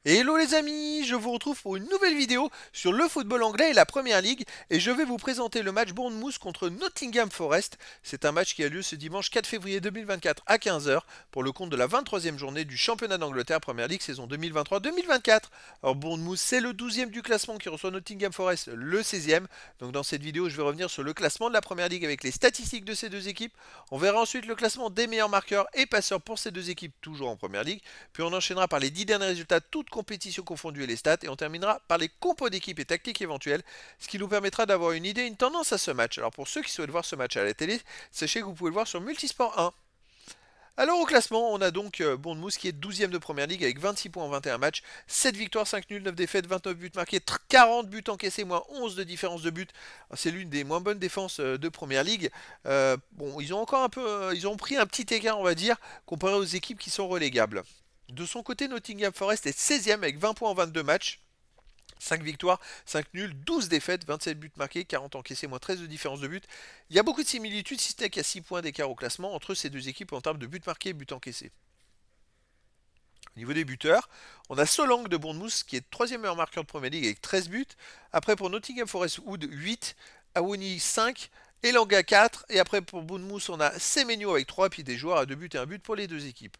Hello les amis, je vous retrouve pour une nouvelle vidéo sur le football anglais et la Première Ligue et je vais vous présenter le match Bournemouth contre Nottingham Forest. C'est un match qui a lieu ce dimanche 4 février 2024 à 15 heures pour le compte de la 23e journée du championnat d'Angleterre Première Ligue saison 2023-2024. Alors Bournemouth c'est le 12e du classement qui reçoit Nottingham Forest le 16e. Donc dans cette vidéo je vais revenir sur le classement de la Première Ligue avec les statistiques de ces deux équipes. On verra ensuite le classement des meilleurs marqueurs et passeurs pour ces deux équipes toujours en Première Ligue. Puis on enchaînera par les 10 derniers résultats, toutes compétitions confondues et les stats. Et on terminera par les compos d'équipe et tactiques éventuelles, ce qui nous permettra d'avoir une idée, une tendance à ce match. Alors pour ceux qui souhaitent voir ce match à la télé, sachez que vous pouvez le voir sur Multisport 1. Alors au classement, on a donc Bournemouth qui est 12e de Première Ligue avec 26 points en 21 matchs, 7 victoires, 5 nuls, 9 défaites, 29 buts marqués, 40 buts encaissés, moins 11 de différence de but. C'est l'une des moins bonnes défenses de Première Ligue. Bon, ils ont encore un peu, ils ont pris un petit écart, on va dire, comparé aux équipes qui sont relégables. De son côté, Nottingham Forest est 16e avec 20 points en 22 matchs. 5 victoires, 5 nuls, 12 défaites, 27 buts marqués, 40 encaissés, moins 13 de différence de but. Il y a beaucoup de similitudes, si ce n'est qu'il y a 6 points d'écart au classement entre ces deux équipes en termes de buts marqués et buts encaissés. Au niveau des buteurs, on a Solanke de Bournemouth qui est 3e meilleur marqueur de Premier League avec 13 buts. Après pour Nottingham Forest, Wood 8, Awoni 5, Elanga 4. Et après pour Bournemouth, on a Semenyo avec 3, puis des joueurs à 2 buts et 1 but pour les deux équipes.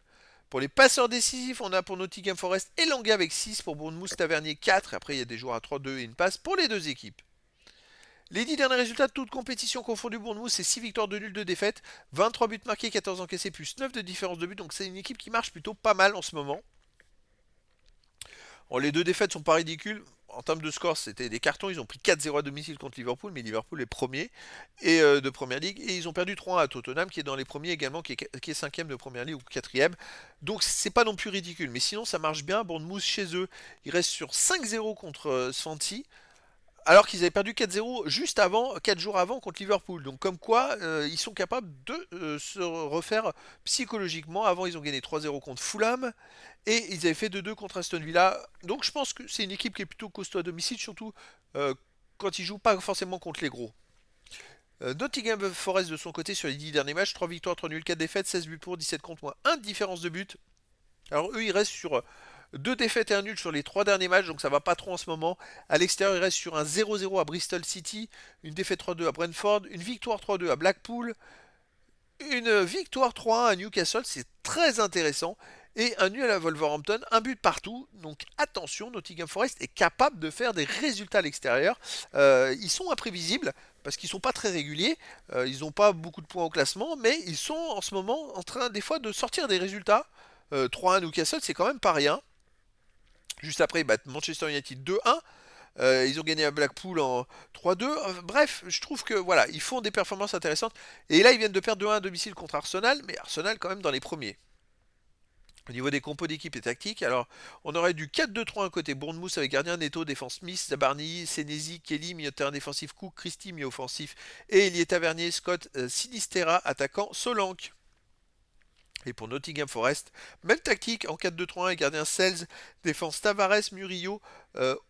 Pour les passeurs décisifs, on a pour Nottingham Forest Elanga avec 6, pour Bournemouth Tavernier 4. Après, il y a des joueurs à 3, 2 et une passe pour les deux équipes. Les 10 derniers résultats de toutes compétitions confondues, Bournemouth, c'est 6 victoires, 2 nuls, 2 défaites, 23 buts marqués, 14 encaissés, plus 9 de différence de but. Donc c'est une équipe qui marche plutôt pas mal en ce moment. Bon, les deux défaites sont pas ridicules. En termes de score, c'était des cartons. Ils ont pris 4-0 à domicile contre Liverpool, mais Liverpool est premier et, de Première Ligue. Et ils ont perdu 3-1 à Tottenham, qui est dans les premiers également, qui est 5e de Première Ligue ou 4e. Donc c'est pas non plus ridicule. Mais sinon, ça marche bien. Bournemouth chez eux, ils restent sur 5-0 contre Swansea. Alors qu'ils avaient perdu 4-0 juste avant, 4 jours avant contre Liverpool. Donc comme quoi, ils sont capables de se refaire psychologiquement. Avant, ils ont gagné 3-0 contre Fulham et ils avaient fait 2-2 contre Aston Villa. Donc je pense que c'est une équipe qui est plutôt costaud à domicile, surtout quand ils jouent pas forcément contre les gros. Nottingham Forest de son côté sur les 10 derniers matchs, 3 victoires, 3 nuls, 4 défaites, 16 buts pour, 17 contre, moins 1 de différence de but. Alors eux, ils restent sur deux défaites et un nul sur les 3 derniers matchs, donc ça va pas trop en ce moment. À l'extérieur, ils restent sur un 0-0 à Bristol City, une défaite 3-2 à Brentford, une victoire 3-2 à Blackpool, une victoire 3-1 à Newcastle, c'est très intéressant. Et un nul à Wolverhampton, un but partout. Donc attention, Nottingham Forest est capable de faire des résultats à l'extérieur. Ils sont imprévisibles parce qu'ils ne sont pas très réguliers. Ils n'ont pas beaucoup de points au classement, mais ils sont en ce moment en train des fois de sortir des résultats. 3-1 Newcastle, c'est quand même pas rien. Juste après, ils battent Manchester United 2-1. Ils ont gagné à Blackpool en 3-2. Bref, je trouve que voilà, ils font des performances intéressantes. Et là, ils viennent de perdre 2-1 à domicile contre Arsenal, mais Arsenal quand même dans les premiers. Au niveau des compos d'équipe et tactique, alors on aurait du 4-2-3 côté Bournemouth avec gardien Neto, défense Smith, Zabarni, Senesi, Kelly, milieu de terrain défensif Cook, Christie, milieu offensif et Elie Tavernier, Scott, Sinistera, attaquant Solanke. Et pour Nottingham Forest, même tactique en 4-2-3-1 et gardien Sells, défense Tavares, Murillo,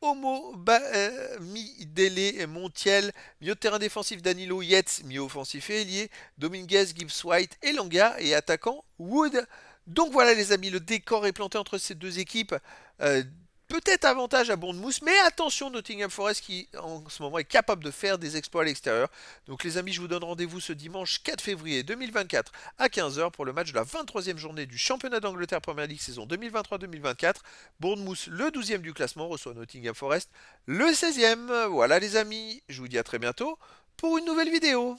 Homo, Midele, Montiel, milieu de terrain défensif Danilo, Yates, milieu offensif et ailier, Dominguez, Gibbs White, Elanga et attaquant Wood. Donc voilà les amis, le décor est planté entre ces deux équipes. Euh, Peut-être avantage à Bournemouth, mais attention Nottingham Forest qui en ce moment est capable de faire des exploits à l'extérieur. Donc les amis, je vous donne rendez-vous ce dimanche 4 février 2024 à 15 heures pour le match de la 23e journée du championnat d'Angleterre Première League saison 2023-2024. Bournemouth, le 12e du classement, reçoit Nottingham Forest, le 16e. Voilà les amis, je vous dis à très bientôt pour une nouvelle vidéo.